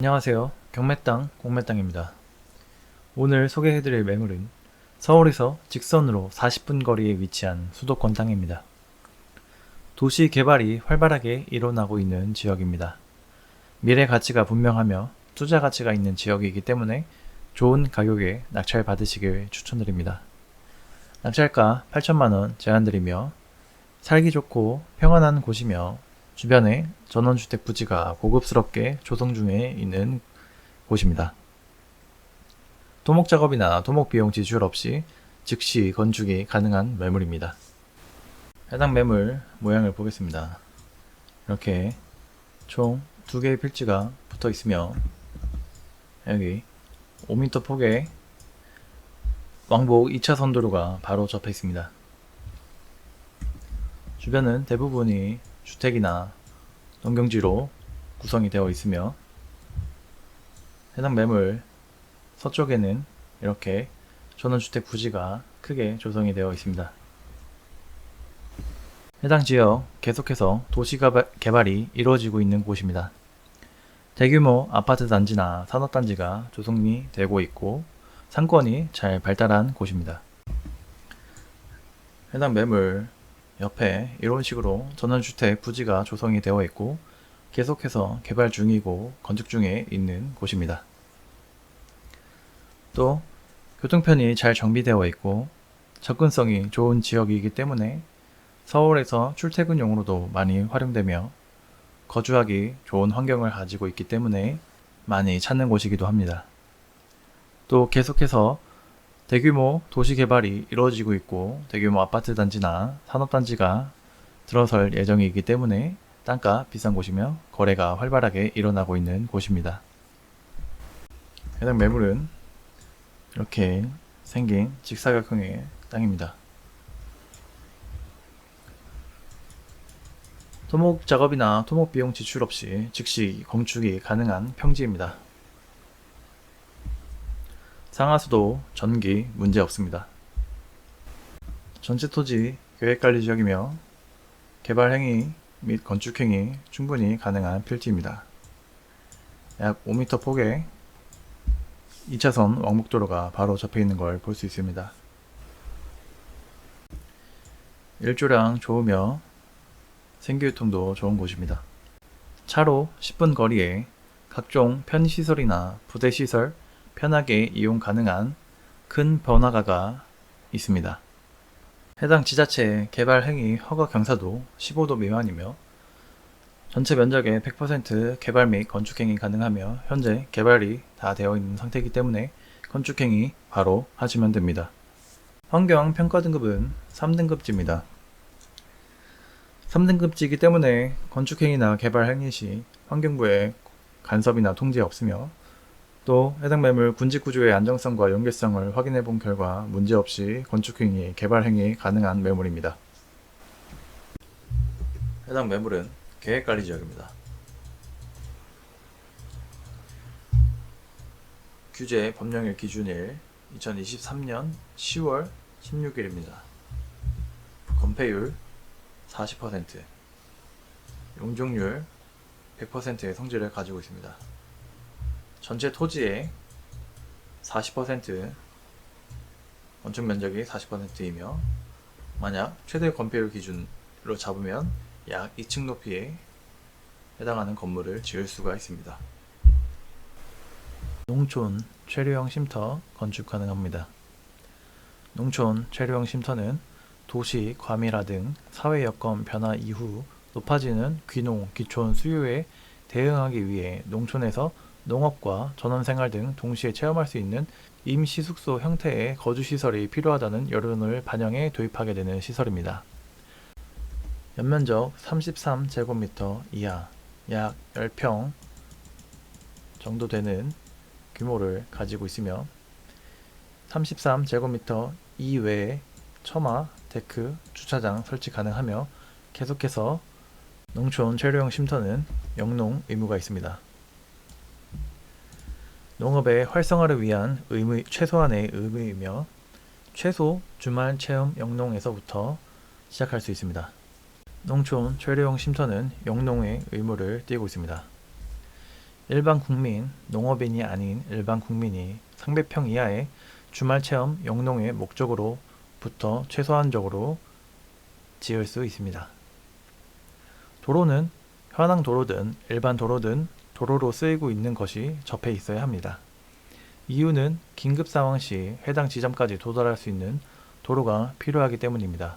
안녕하세요. 경매땅 공매땅입니다. 오늘 소개해드릴 매물은 서울에서 직선으로 40분 거리에 위치한 수도권 땅입니다. 도시 개발이 활발하게 일어나고 있는 지역입니다. 미래 가치가 분명하며 투자 가치가 있는 지역이기 때문에 좋은 가격에 낙찰 받으시길 추천드립니다. 낙찰가 8천만원 제한드리며 살기 좋고 평안한 곳이며 주변에 전원주택 부지가 고급스럽게 조성 중에 있는 곳입니다. 토목작업이나 토목비용 지출 없이 즉시 건축이 가능한 매물입니다. 해당 매물 모양을 보겠습니다. 이렇게 총 2개의 필지가 붙어 있으며 여기 5m 폭의 왕복 2차선 도로가 바로 접해 있습니다. 주변은 대부분이 주택이나 농경지로 구성이 되어 있으며 해당 매물 서쪽에는 이렇게 전원주택 부지가 크게 조성이 되어 있습니다. 해당 지역 계속해서 도시 개발이 이루어지고 있는 곳입니다. 대규모 아파트 단지나 산업단지가 조성이 되고 있고 상권이 잘 발달한 곳입니다. 해당 매물 옆에 이런 식으로 전원주택 부지가 조성이 되어 있고 계속해서 개발 중이고 건축 중에 있는 곳입니다. 또 교통편이 잘 정비되어 있고 접근성이 좋은 지역이기 때문에 서울에서 출퇴근용으로도 많이 활용되며 거주하기 좋은 환경을 가지고 있기 때문에 많이 찾는 곳이기도 합니다. 또 계속해서 대규모 도시 개발이 이루어지고 있고 대규모 아파트 단지나 산업단지가 들어설 예정이기 때문에 땅가 비싼 곳이며 거래가 활발하게 일어나고 있는 곳입니다. 해당 매물은 이렇게 생긴 직사각형의 땅입니다. 토목 작업이나 토목 비용 지출 없이 즉시 건축이 가능한 평지입니다. 상하수도, 전기 문제 없습니다. 전체 토지 계획관리 지역이며 개발 행위 및 건축 행위 충분히 가능한 필지입니다. 약 5m 폭의 2차선 왕복도로가 바로 접해 있는 걸 볼 수 있습니다. 일조량 좋으며 생기유통도 좋은 곳입니다. 차로 10분 거리에 각종 편의시설이나 부대시설 편하게 이용 가능한 큰 번화가가 있습니다. 해당 지자체 개발 행위 허가 경사도 15도 미만이며 전체 면적의 100% 개발 및 건축 행위 가능하며 현재 개발이 다 되어 있는 상태이기 때문에 건축 행위 바로 하시면 됩니다. 환경 평가 등급은 3등급지입니다. 3등급지이기 때문에 건축 행위나 개발 행위 시 환경부의 간섭이나 통제 없으며 또 해당 매물 군지 구조의 안정성과 연계성을 확인해 본 결과 문제없이 건축 행위, 개발 행위 가능한 매물입니다. 해당 매물은 계획관리 지역입니다. 규제 법령일 기준일 2023년 10월 16일입니다. 건폐율 40%, 용적률 100%의 성질을 가지고 있습니다. 전체 토지의 40% 건축 면적이 40%이며 만약 최대 건폐율 기준으로 잡으면 약 2층 높이에 해당하는 건물을 지을 수가 있습니다. 농촌 체류형 쉼터 건축 가능합니다. 농촌 체류형 쉼터는 도시 과밀화 등 사회 여건 변화 이후 높아지는 귀농, 귀촌 수요에 대응하기 위해 농촌에서 농업과 전원생활 등 동시에 체험할 수 있는 임시 숙소 형태의 거주시설이 필요하다는 여론을 반영해 도입하게 되는 시설입니다. 연면적 33제곱미터 이하, 약 10평 정도 되는 규모를 가지고 있으며 33제곱미터 이외에 처마, 데크, 주차장 설치 가능하며 계속해서 농촌 체류형 쉼터는 영농 의무가 있습니다. 농업의 활성화를 위한 최소한의 의무이며 최소 주말 체험 영농에서부터 시작할 수 있습니다. 농촌 체류형 쉼터는 영농의 의무를 띠고 있습니다. 일반 국민, 농업인이 아닌 일반 국민이 상배평 이하의 주말 체험 영농의 목적으로부터 최소한적으로 지을 수 있습니다. 도로는 현황 도로든 일반 도로든 도로로 쓰이고 있는 것이 접해 있어야 합니다. 이유는 긴급 상황 시 해당 지점까지 도달할 수 있는 도로가 필요하기 때문입니다.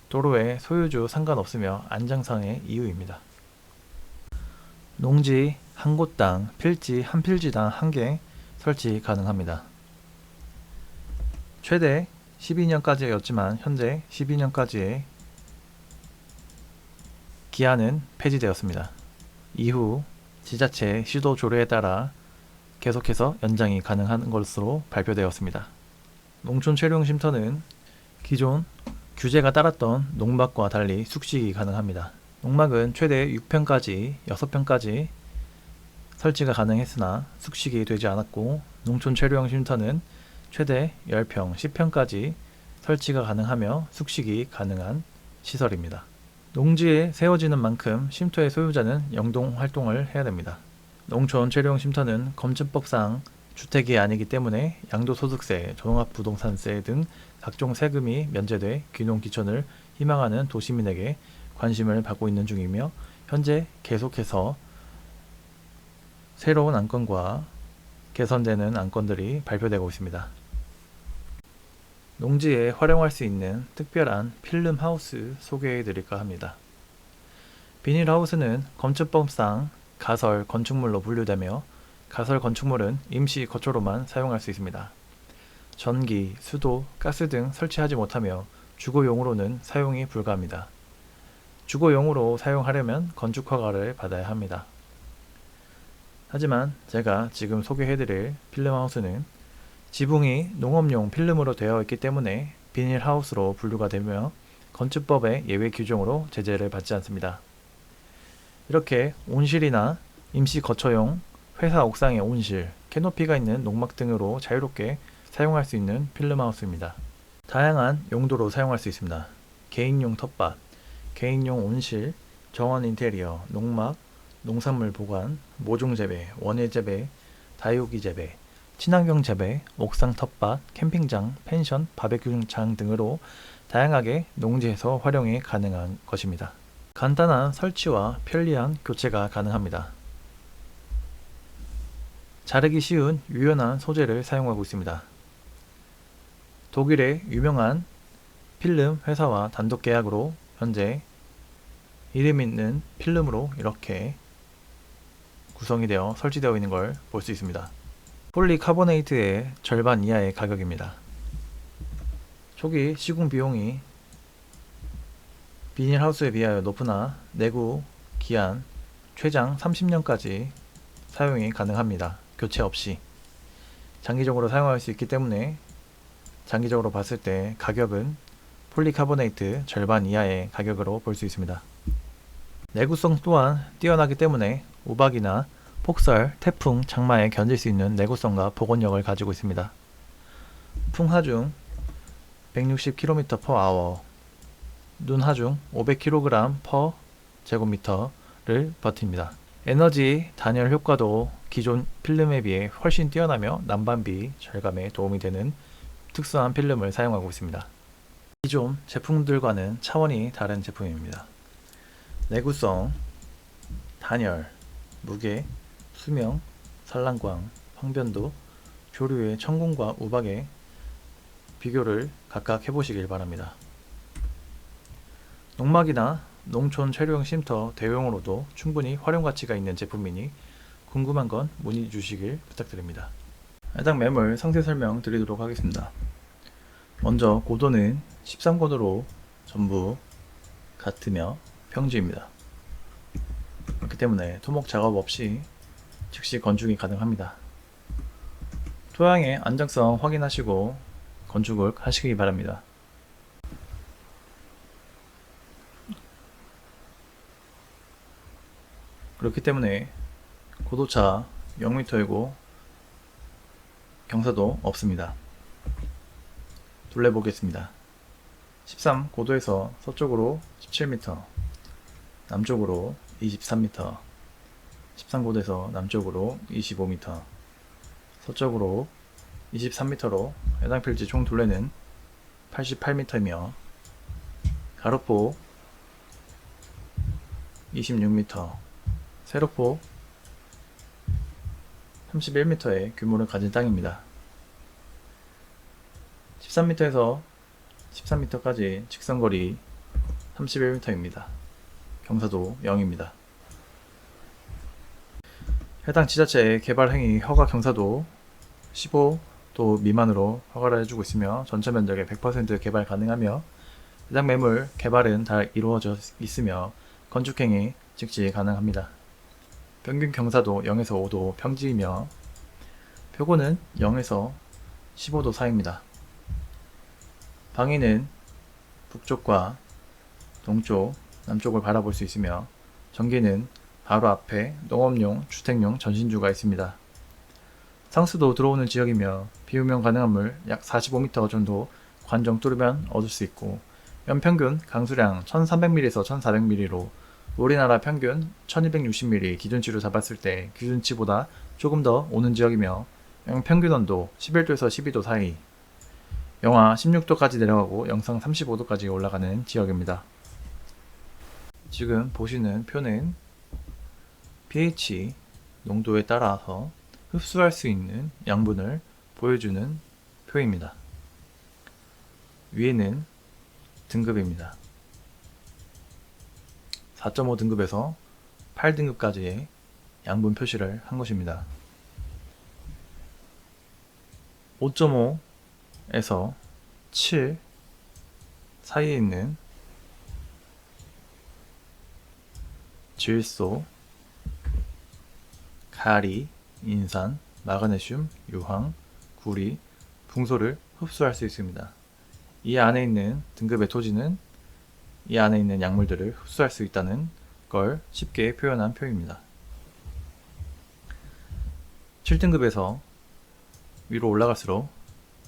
도로에 소유주 상관없으며 안전상의 이유입니다. 농지 한 곳당 필지 한 필지당 1개 설치 가능합니다. 최대 12년까지였지만 현재 12년까지의 기한은 폐지되었습니다. 이후 지자체 시도 조례에 따라 계속해서 연장이 가능한 것으로 발표되었습니다. 농촌체류용쉼터는 기존 규제가 따랐던 농막과 달리 숙식이 가능합니다. 농막은 최대 6평까지 6평까지 설치가 가능했으나 숙식이 되지 않았고 농촌체류용쉼터는 최대 10평, 10평까지 설치가 가능하며 숙식이 가능한 시설입니다. 농지에 세워지는 만큼 쉼터의 소유자는 영동 활동을 해야 됩니다. 농촌체류용쉼터는 검증법상 주택이 아니기 때문에 양도소득세, 종합부동산세 등 각종 세금이 면제돼 귀농귀촌을 희망하는 도시민에게 관심을 받고 있는 중이며 현재 계속해서 새로운 안건과 개선되는 안건들이 발표되고 있습니다. 농지에 활용할 수 있는 특별한 필름하우스 소개해 드릴까 합니다. 비닐하우스는 건축법상 가설 건축물로 분류되며 가설 건축물은 임시 거처로만 사용할 수 있습니다. 전기, 수도, 가스 등 설치하지 못하며 주거용으로는 사용이 불가합니다. 주거용으로 사용하려면 건축허가를 받아야 합니다. 하지만 제가 지금 소개해드릴 필름하우스는 지붕이 농업용 필름으로 되어 있기 때문에 비닐하우스로 분류가 되며 건축법의 예외 규정으로 제재를 받지 않습니다. 이렇게 온실이나 임시 거처용, 회사 옥상의 온실, 캐노피가 있는 농막 등으로 자유롭게 사용할 수 있는 필름하우스입니다. 다양한 용도로 사용할 수 있습니다. 개인용 텃밭, 개인용 온실, 정원 인테리어, 농막, 농산물 보관, 모종 재배, 원예 재배, 다육이 재배, 친환경 재배, 옥상 텃밭, 캠핑장, 펜션, 바베큐장 등으로 다양하게 농지에서 활용이 가능한 것입니다. 간단한 설치와 편리한 교체가 가능합니다. 자르기 쉬운 유연한 소재를 사용하고 있습니다. 독일의 유명한 필름 회사와 단독 계약으로 현재 이름 있는 필름으로 이렇게 구성이 되어 설치되어 있는 걸 볼 수 있습니다. 폴리카보네이트의 절반 이하의 가격입니다. 초기 시공 비용이 비닐하우스에 비하여 높으나 내구 기한 최장 30년까지 사용이 가능합니다. 교체 없이 장기적으로 사용할 수 있기 때문에 장기적으로 봤을 때 가격은 폴리카보네이트 절반 이하의 가격으로 볼 수 있습니다. 내구성 또한 뛰어나기 때문에 우박이나 폭설, 태풍, 장마에 견딜 수 있는 내구성과 복원력을 가지고 있습니다. 풍하중 160km/h, 눈하중 500kg/제곱미터를 버팁니다. 에너지 단열 효과도 기존 필름에 비해 훨씬 뛰어나며 난방비 절감에 도움이 되는 특수한 필름을 사용하고 있습니다. 기존 제품들과는 차원이 다른 제품입니다. 내구성, 단열, 무게, 수명, 산란광, 황변도, 조류의 천공과 우박의 비교를 각각 해보시길 바랍니다. 농막이나 농촌 체류용 쉼터 대용으로도 충분히 활용 가치가 있는 제품이니 궁금한 건 문의 주시길 부탁드립니다. 해당 매물 상세 설명 드리도록 하겠습니다. 먼저 고도는 13고도로 전부 같으며 평지입니다. 그렇기 때문에 토목 작업 없이 즉시 건축이 가능합니다. 토양의 안정성 확인하시고 건축을 하시기 바랍니다. 그렇기 때문에 고도차 0m이고 경사도 없습니다. 둘러보겠습니다. 13고도에서 서쪽으로 17m, 남쪽으로 23m, 13곳에서 남쪽으로 25m, 서쪽으로 23m로 해당 필지 총 둘레는 88m이며 가로포 26m, 세로포 31m의 규모를 가진 땅입니다. 13m에서 13m까지 직선거리 31m입니다. 경사도 0입니다. 해당 지자체의 개발 행위 허가 경사도 15도 미만으로 허가를 해주고 있으며 전체 면적의 100% 개발 가능하며 해당 매물 개발은 다 이루어져 있으며 건축행위 즉시 가능합니다. 평균 경사도 0에서 5도 평지이며 표고는 0에서 15도 사이입니다. 방위는 북쪽과 동쪽, 남쪽을 바라볼 수 있으며 전기는 바로 앞에 농업용, 주택용 전신주가 있습니다. 상수도 들어오는 지역이며 비우면 가능한 물 약 45m 정도 관정 뚫으면 얻을 수 있고 연평균 강수량 1300mm에서 1400mm로 우리나라 평균 1260mm 기준치로 잡았을 때 기준치보다 조금 더 오는 지역이며 평균 온도 11도에서 12도 사이, 영하 16도까지 내려가고 영상 35도까지 올라가는 지역입니다. 지금 보시는 표는 pH 농도에 따라서 흡수할 수 있는 양분을 보여주는 표입니다. 위에는 등급입니다. 4.5 등급에서 8등급까지의 양분 표시를 한 것입니다. 5.5에서 7 사이에 있는 질소, 가리, 인산, 마그네슘, 유황, 구리, 붕소를 흡수할 수 있습니다. 이 안에 있는 등급의 토지는 이 안에 있는 약물들을 흡수할 수 있다는 걸 쉽게 표현한 표입니다. 7등급에서 위로 올라갈수록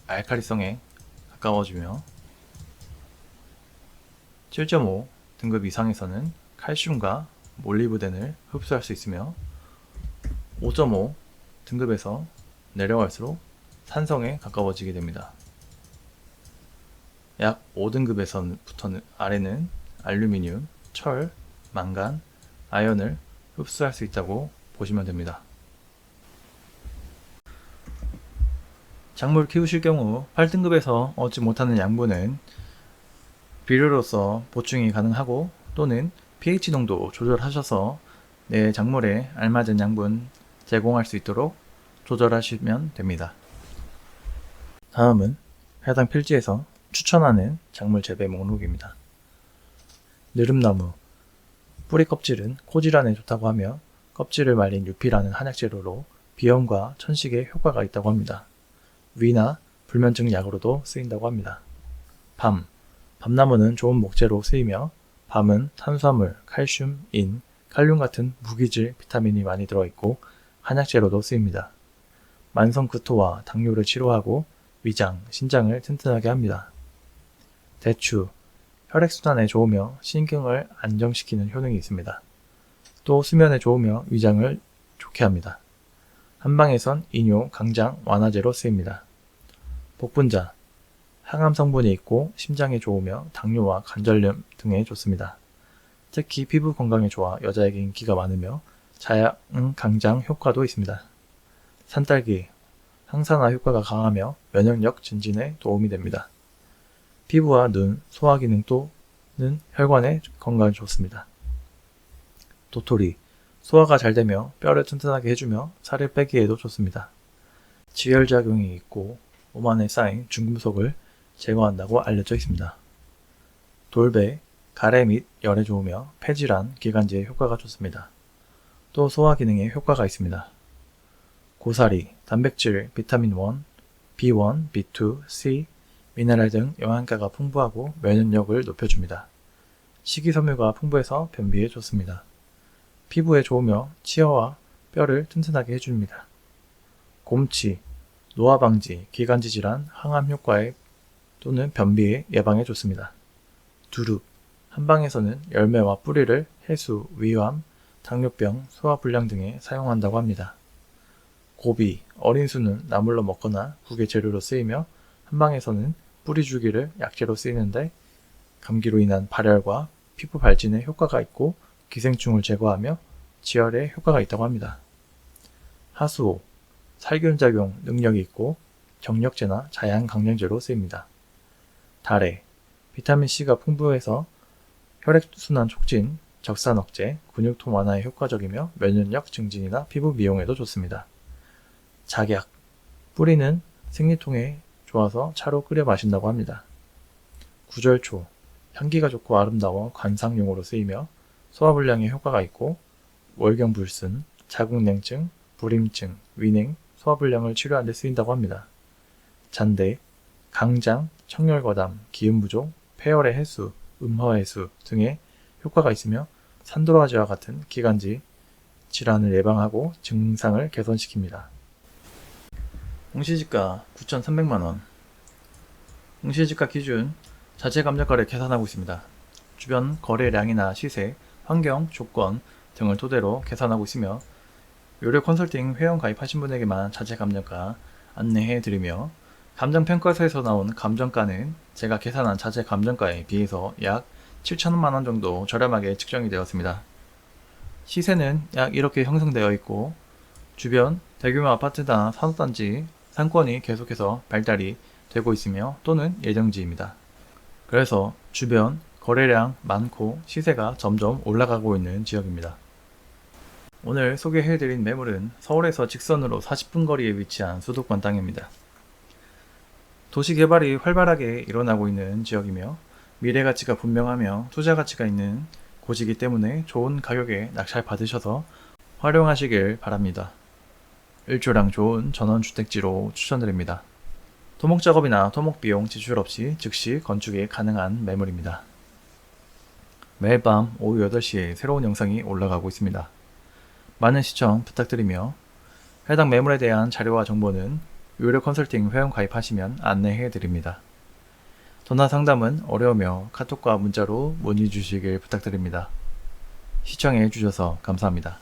알칼리성에 가까워지며 7.5 등급 이상에서는 칼슘과 몰리브덴을 흡수할 수 있으며 5.5 등급에서 내려갈수록 산성에 가까워지게 됩니다. 약 5등급에서부터는 아래는 알루미늄, 철, 망간, 아연을 흡수할 수 있다고 보시면 됩니다. 작물 키우실 경우 8등급에서 얻지 못하는 양분은 비료로서 보충이 가능하고 또는 pH 농도 조절하셔서 내 작물에 알맞은 양분 제공할 수 있도록 조절하시면 됩니다. 다음은 해당 필지에서 추천하는 작물 재배 목록입니다. 느릅나무, 뿌리 껍질은 코질환에 좋다고 하며 껍질을 말린 유피라는 한약재료로 비염과 천식에 효과가 있다고 합니다. 위나 불면증 약으로도 쓰인다고 합니다. 밤나무는 좋은 목재로 쓰이며 밤은 탄수화물, 칼슘, 인, 칼륨 같은 무기질 비타민이 많이 들어있고 한약재로도 쓰입니다. 만성 구토와 당뇨를 치료하고 위장, 신장을 튼튼하게 합니다. 대추, 혈액순환에 좋으며 신경을 안정시키는 효능이 있습니다. 또 수면에 좋으며 위장을 좋게 합니다. 한방에선 이뇨, 강장, 완화제로 쓰입니다. 복분자, 항암 성분이 있고 심장에 좋으며 당뇨와 관절염 등에 좋습니다. 특히 피부 건강에 좋아 여자에게 인기가 많으며 자양 강장 효과도 있습니다. 산딸기, 항산화 효과가 강하며 면역력 증진에 도움이 됩니다. 피부와 눈, 소화 기능 또는 혈관에 건강에 좋습니다. 도토리, 소화가 잘 되며 뼈를 튼튼하게 해주며 살을 빼기에도 좋습니다. 지혈작용이 있고 몸 안에 쌓인 중금속을 제거한다고 알려져 있습니다. 돌배, 가래 및 열에 좋으며 폐질환, 기관지에 효과가 좋습니다. 또 소화 기능에 효과가 있습니다. 고사리, 단백질, 비타민 1, B1, B2, C, 미네랄 등 영양가가 풍부하고 면역력을 높여줍니다. 식이섬유가 풍부해서 변비에 좋습니다. 피부에 좋으며 치아와 뼈를 튼튼하게 해줍니다. 곰치, 노화 방지, 기관지 질환, 항암 효과에 또는 변비의 예방에 좋습니다. 두릅, 한방에서는 열매와 뿌리를 해수, 위암, 당뇨병, 소화불량 등에 사용한다고 합니다. 고비, 어린 순은 나물로 먹거나 국의 재료로 쓰이며 한방에서는 뿌리 줄기를 약재로 쓰이는데 감기로 인한 발열과 피부 발진에 효과가 있고 기생충을 제거하며 지혈에 효과가 있다고 합니다. 하수오, 살균작용 능력이 있고 정력제나 자양강량제로 쓰입니다. 달래, 비타민C가 풍부해서 혈액순환 촉진, 적산 억제, 근육통 완화에 효과적이며 면역력 증진이나 피부 미용에도 좋습니다. 작약, 뿌리는 생리통에 좋아서 차로 끓여 마신다고 합니다. 구절초, 향기가 좋고 아름다워 관상용으로 쓰이며 소화불량에 효과가 있고 월경불순, 자궁냉증, 불임증, 위냉, 소화불량을 치료하는 데 쓰인다고 합니다. 잔대, 강장, 청열과담, 기운부족, 폐열의 해수, 음허해수 등의 효과가 있으며 산도라지와 같은 기관지 질환을 예방하고 증상을 개선시킵니다. 홍시지가 9,300만원. 홍시지가 기준 자재 감정가를 계산하고 있습니다. 주변 거래량이나 시세, 환경, 조건 등을 토대로 계산하고 있으며 요료 컨설팅 회원 가입하신 분에게만 자재 감정가 안내해드리며 감정평가서에서 나온 감정가는 제가 계산한 자재 감정가에 비해서 약 7천만원 정도 저렴하게 측정이 되었습니다. 시세는 약 이렇게 형성되어 있고 주변 대규모 아파트나 산업단지 상권이 계속해서 발달이 되고 있으며 또는 예정지입니다. 그래서 주변 거래량 많고 시세가 점점 올라가고 있는 지역입니다. 오늘 소개해드린 매물은 서울에서 직선으로 40분 거리에 위치한 수도권 땅입니다. 도시개발이 활발하게 일어나고 있는 지역이며 미래가치가 분명하며 투자가치가 있는 곳이기 때문에 좋은 가격에 낙찰 받으셔서 활용하시길 바랍니다. 일조량 좋은 전원주택지로 추천드립니다. 토목작업이나 토목비용 지출 없이 즉시 건축이 가능한 매물입니다. 매일 밤 오후 8시에 새로운 영상이 올라가고 있습니다. 많은 시청 부탁드리며 해당 매물에 대한 자료와 정보는 유료 컨설팅 회원 가입하시면 안내해 드립니다. 전화 상담은 어려우며 카톡과 문자로 문의 주시길 부탁드립니다. 시청해 주셔서 감사합니다.